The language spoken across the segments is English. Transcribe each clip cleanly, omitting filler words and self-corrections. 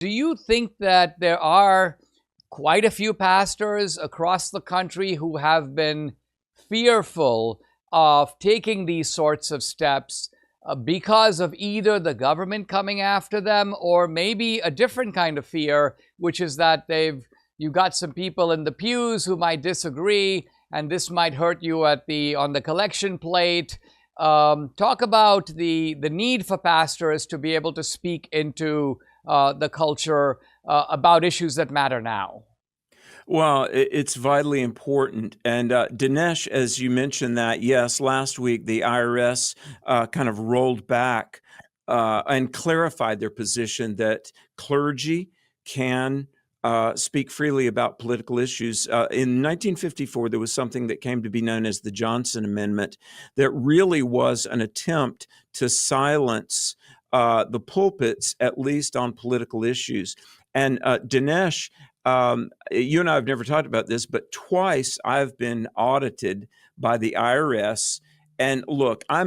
Do you think that there are quite a few pastors across the country who have been fearful of taking these sorts of steps because of either the government coming after them or maybe a different kind of fear, which is that you've got some people in the pews who might disagree, and this might hurt you on the collection plate? Talk about the need for pastors to be able to speak into the culture about issues that matter now. Well, it's vitally important. And Dinesh, as you mentioned that, yes, last week the IRS kind of rolled back and clarified their position that clergy can speak freely about political issues. In 1954, there was something that came to be known as the Johnson Amendment that really was an attempt to silence the pulpits, at least on political issues. And Dinesh, you and I have never talked about this, but twice I've been audited by the IRS. And look, I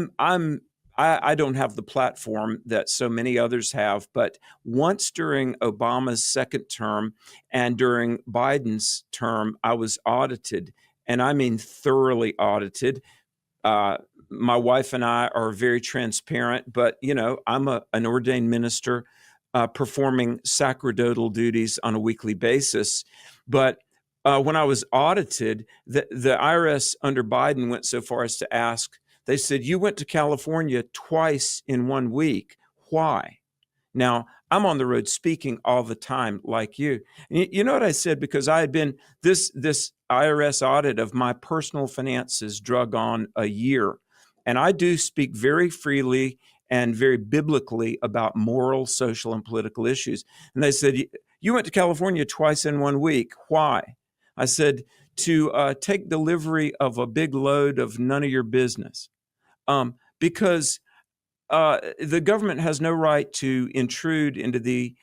don't have the platform that so many others have, but once during Obama's second term and during Biden's term, I was audited, and I mean thoroughly audited. My wife and I are very transparent, but I'm an ordained minister performing sacerdotal duties on a weekly basis. But when I was audited, the IRS under Biden went so far as to ask, they said, "You went to California twice in 1 week. Why?" Now, I'm on the road speaking all the time like you. And you know what I said? Because I had been, this IRS audit of my personal finances drug on a year. And I do speak very freely and very biblically about moral, social, and political issues. And they said, "You went to California twice in 1 week. Why?" I said, "To take delivery of a big load of none of your business." Because the government has no right to intrude into the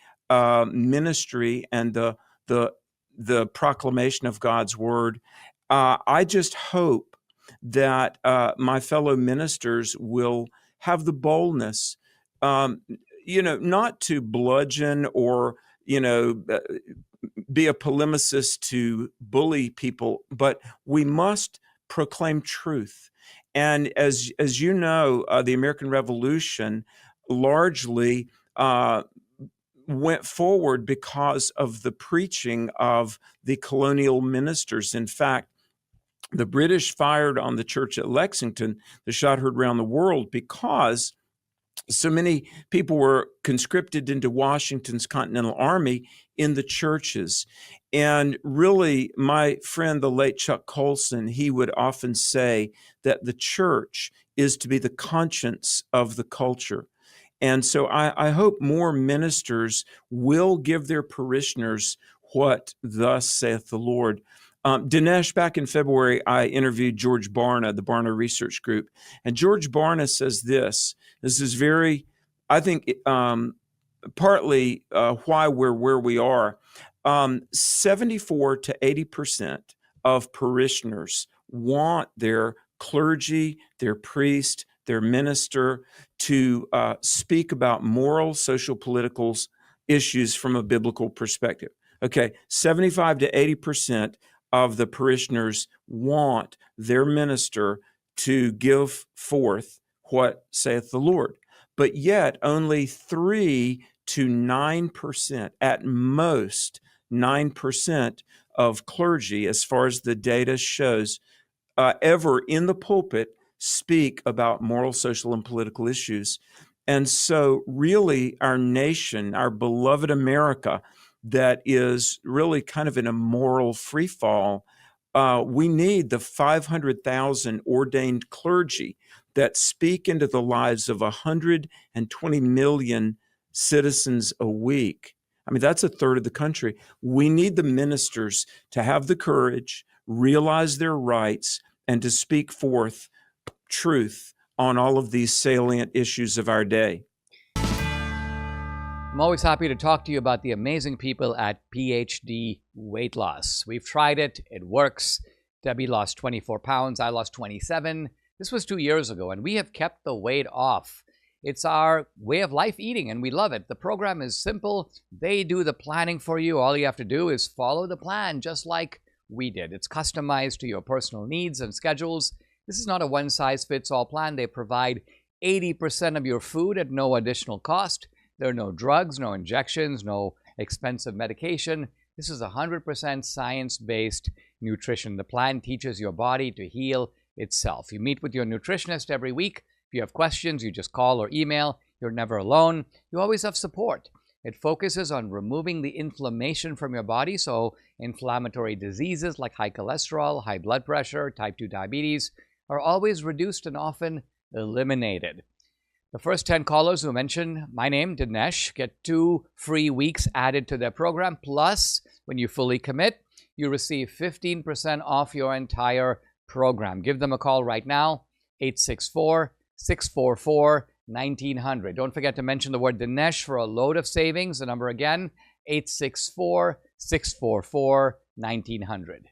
ministry and the proclamation of God's word. I just hope that my fellow ministers will have the boldness, not to bludgeon or, be a polemicist to bully people, but we must proclaim truth. And as you know, the American Revolution largely went forward because of the preaching of the colonial ministers. In fact, the British fired on the church at Lexington, the shot heard around the world, because so many people were conscripted into Washington's Continental Army in the churches. And really, my friend, the late Chuck Colson, he would often say that the church is to be the conscience of the culture. And so I hope more ministers will give their parishioners what thus saith the Lord. Dinesh, back in February, I interviewed George Barna, the Barna Research Group. And George Barna says this is very, I think, partly why we're where we are. 74 to 80% of parishioners want their clergy, their priest, their minister to speak about moral, social, political issues from a biblical perspective. Okay, 75 to 80% of the parishioners want their minister to give forth what saith the Lord. But yet only 3 to 9%, at most 9% of clergy, as far as the data shows, ever in the pulpit speak about moral, social, and political issues. And so really our nation, our beloved America, that is really kind of in a moral free fall, we need the 500,000 ordained clergy that speak into the lives of 120 million citizens a week. I mean, that's a third of the country. We need the ministers to have the courage, realize their rights, and to speak forth truth on all of these salient issues of our day. I'm always happy to talk to you about the amazing people at PhD Weight Loss. We've tried it. It works. Debbie lost 24 pounds. I lost 27. This was 2 years ago, and we have kept the weight off It's our way of life eating, and we love it. The program is simple. They do the planning for you. All you have to do is follow the plan, just like we did. It's customized to your personal needs and schedules. This is not a one-size-fits-all plan. They provide 80% of your food at no additional cost. There are no drugs, no injections, no expensive medication. This is 100% science-based nutrition. The plan teaches your body to heal itself. You meet with your nutritionist every week. If you have questions, you just call or email. You're never alone. You always have support. It focuses on removing the inflammation from your body, so inflammatory diseases like high cholesterol, high blood pressure, type 2 diabetes are always reduced and often eliminated. The first 10 callers who mention my name, Dinesh, get 2 free weeks added to their program. Plus, when you fully commit, you receive 15% off your entire program. Give them a call right now, 864-644-1900. Don't forget to mention the word Dinesh for a load of savings. The number again, 864-644-1900.